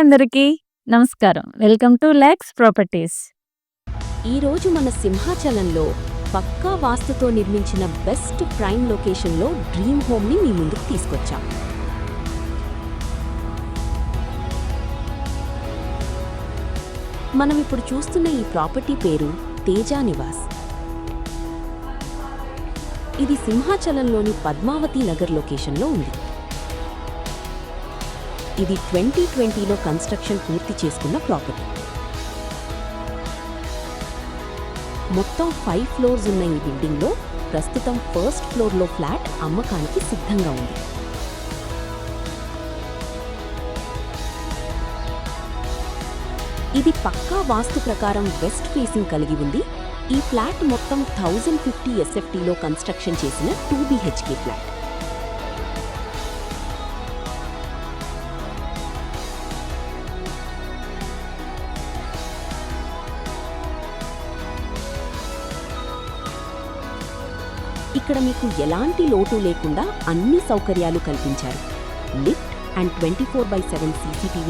అందరికీ నమస్కారం. Welcome to lakhs properties. ఈరోజు మన సింహాచలంలో పక్కా వాస్తుతో నిర్మించిన బెస్ట్ ప్రైమ్ లొకేషన్లో డ్రీమ్ హోమ్ని మీ ముందుకు తీసుకొచ్చాం. మనం ఇప్పుడు చూస్తున్న ఈ ప్రాపర్టీ పేరు తేజా నివాస్. ఇది సింహాచలంలోని పద్మావతి నగర్ లొకేషన్లో ఉంది. ఇది 2020లో కన్స్ట్రక్షన్ పూర్తి చేసుకున్న ప్రాపర్టీ. మొత్తం 5 ఫ్లోర్స్ ఉన్న ఈ బిల్డింగ్లో ప్రస్తుతం ఫస్ట్ ఫ్లోర్లో ఫ్లాట్ అమ్మకానికి సిద్ధంగా ఉంది. ఇది పక్కా వాస్తు ప్రకారం వెస్ట్ ఫేసింగ్ కలిగి ఉంది. ఈ ఫ్లాట్ మొత్తం 1050 SFTలో కన్స్ట్రక్షన్ చేసిన 2 BHK ఫ్లాట్. ఇక్కడ మీకు ఎలాంటి లోటు లేకుండా అన్ని సౌకర్యాలు కల్పించారు. Lift and 24/7 CCTV